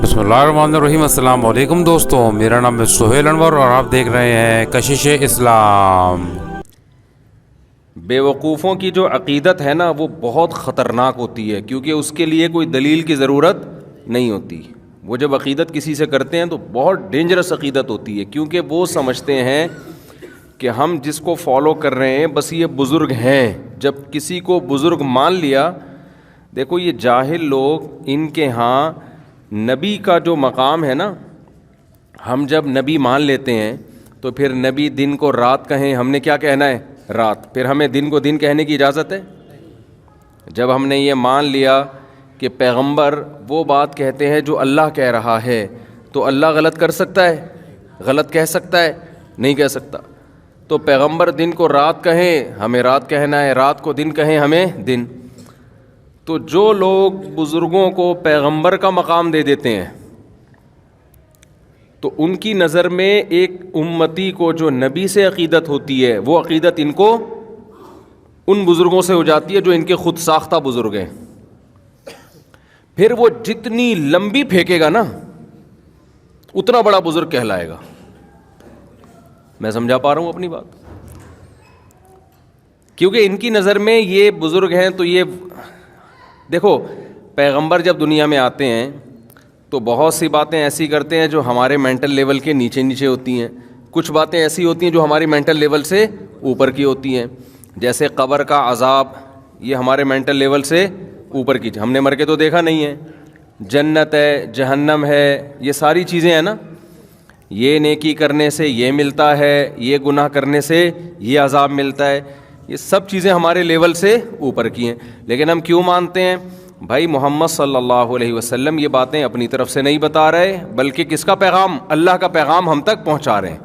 بسم اللہ الرحمن الرحیم۔ السلام علیکم دوستوں، میرا نام ہے سہیل انور اور آپ دیکھ رہے ہیں کشش اسلام۔ بیوقوفوں کی جو عقیدت ہے نا وہ بہت خطرناک ہوتی ہے، کیونکہ اس کے لیے کوئی دلیل کی ضرورت نہیں ہوتی۔ وہ جب عقیدت کسی سے کرتے ہیں تو بہت ڈینجرس عقیدت ہوتی ہے، کیونکہ وہ سمجھتے ہیں کہ ہم جس کو فالو کر رہے ہیں بس یہ بزرگ ہیں۔ جب کسی کو بزرگ مان لیا، دیکھو یہ جاہل لوگ، ان کے ہاں نبی کا جو مقام ہے نا، ہم جب نبی مان لیتے ہیں تو پھر نبی دن کو رات کہیں، ہم نے کیا کہنا ہے؟ رات۔ پھر ہمیں دن کو دن کہنے کی اجازت ہے؟ جب ہم نے یہ مان لیا کہ پیغمبر وہ بات کہتے ہیں جو اللہ کہہ رہا ہے، تو اللہ غلط کر سکتا ہے؟ غلط کہہ سکتا ہے؟ نہیں کہہ سکتا۔ تو پیغمبر دن کو رات کہیں، ہمیں رات کہنا ہے، رات کو دن کہیں، ہمیں دن۔ تو جو لوگ بزرگوں کو پیغمبر کا مقام دے دیتے ہیں تو ان کی نظر میں ایک امتی کو جو نبی سے عقیدت ہوتی ہے، وہ عقیدت ان کو ان بزرگوں سے ہو جاتی ہے جو ان کے خود ساختہ بزرگ ہیں۔ پھر وہ جتنی لمبی پھینکے گا نا اتنا بڑا بزرگ کہلائے گا۔ میں سمجھا پا رہا ہوں اپنی بات؟ کیونکہ ان کی نظر میں یہ بزرگ ہیں۔ تو یہ دیکھو، پیغمبر جب دنیا میں آتے ہیں تو بہت سی باتیں ایسی کرتے ہیں جو ہمارے مینٹل لیول کے نیچے نیچے ہوتی ہیں، کچھ باتیں ایسی ہوتی ہیں جو ہماری مینٹل لیول سے اوپر کی ہوتی ہیں، جیسے قبر کا عذاب، یہ ہمارے مینٹل لیول سے اوپر کی، ہم نے مر کے تو دیکھا نہیں ہے۔ جنت ہے، جہنم ہے، یہ ساری چیزیں ہیں نا، یہ نیکی کرنے سے یہ ملتا ہے، یہ گناہ کرنے سے یہ عذاب ملتا ہے، یہ سب چیزیں ہمارے لیول سے اوپر کی ہیں۔ لیکن ہم کیوں مانتے ہیں؟ بھائی محمد صلی اللہ علیہ وسلم یہ باتیں اپنی طرف سے نہیں بتا رہے، بلکہ کس کا پیغام؟ اللہ کا پیغام ہم تک پہنچا رہے ہیں۔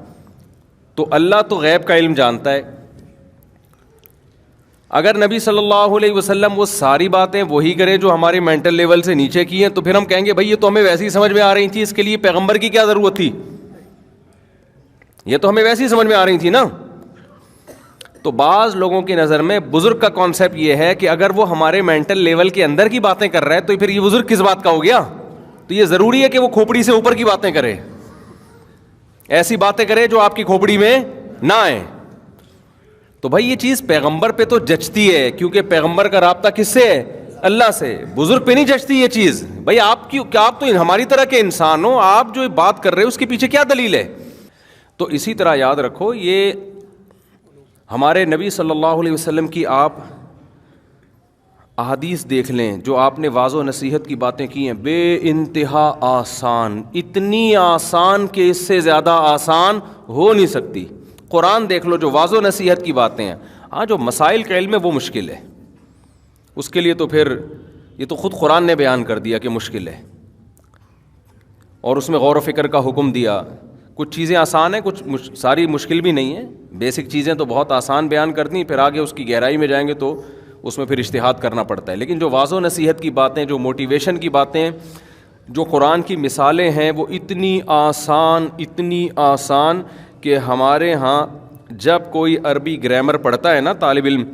تو اللہ تو غیب کا علم جانتا ہے۔ اگر نبی صلی اللہ علیہ وسلم وہ ساری باتیں وہی کرے جو ہمارے مینٹل لیول سے نیچے کی ہیں، تو پھر ہم کہیں گے بھائی یہ تو ہمیں ویسے ہی سمجھ میں آ رہی تھی، اس کے لیے پیغمبر کی کیا ضرورت تھی؟ یہ تو ہمیں ویسے ہی سمجھ میں آ رہی تھی نا۔ تو بعض لوگوں کی نظر میں بزرگ کا کانسیپٹ یہ ہے کہ اگر وہ ہمارے مینٹل لیول کے اندر کی باتیں کر رہا ہے تو پھر یہ بزرگ کس بات کا ہو گیا؟ تو یہ ضروری ہے کہ وہ کھوپڑی سے اوپر کی باتیں کرے، ایسی باتیں کرے جو آپ کی کھوپڑی میں نہ آئیں۔ تو بھائی یہ چیز پیغمبر پہ تو جچتی ہے، کیونکہ پیغمبر کا رابطہ کس سے ہے؟ اللہ سے۔ بزرگ پہ نہیں جچتی یہ چیز۔ بھائی آپ تو ہماری طرح کے انسان ہو، آپ جو بات کر رہے ہو اس کے پیچھے کیا دلیل ہے؟ تو اسی طرح یاد رکھو، یہ ہمارے نبی صلی اللہ علیہ وسلم کی آپ احادیث دیکھ لیں جو آپ نے واعظ و نصیحت کی باتیں کی ہیں، بے انتہا آسان، اتنی آسان کہ اس سے زیادہ آسان ہو نہیں سکتی۔ قرآن دیکھ لو جو واعظ و نصیحت کی باتیں ہیں، ہاں جو مسائل کا علم ہے وہ مشکل ہے، اس کے لیے تو پھر یہ تو خود قرآن نے بیان کر دیا کہ مشکل ہے، اور اس میں غور و فکر کا حکم دیا۔ کچھ چیزیں آسان ہیں، کچھ ساری مشکل بھی نہیں ہیں۔ بیسک چیزیں تو بہت آسان بیان کرتی ہیں، پھر آگے اس کی گہرائی میں جائیں گے تو اس میں پھر اجتہاد کرنا پڑتا ہے۔ لیکن جو واعظ و نصیحت کی باتیں، جو موٹیویشن کی باتیں، جو قرآن کی مثالیں ہیں، وہ اتنی آسان کہ ہمارے ہاں جب کوئی عربی گرامر پڑھتا ہے نا طالب علم،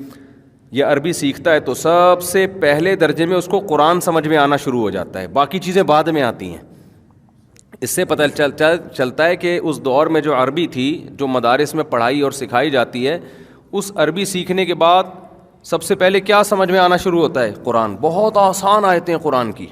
یا عربی سیکھتا ہے، تو سب سے پہلے درجے میں اس کو قرآن سمجھ میں آنا شروع ہو جاتا ہے، باقی چیزیں بعد میں آتی ہیں۔ اس سے پتہ چلتا ہے کہ اس دور میں جو عربی تھی، جو مدارس میں پڑھائی اور سکھائی جاتی ہے، اس عربی سیکھنے کے بعد سب سے پہلے کیا سمجھ میں آنا شروع ہوتا ہے؟ قرآن۔ بہت آسان آیتیں قرآن کی،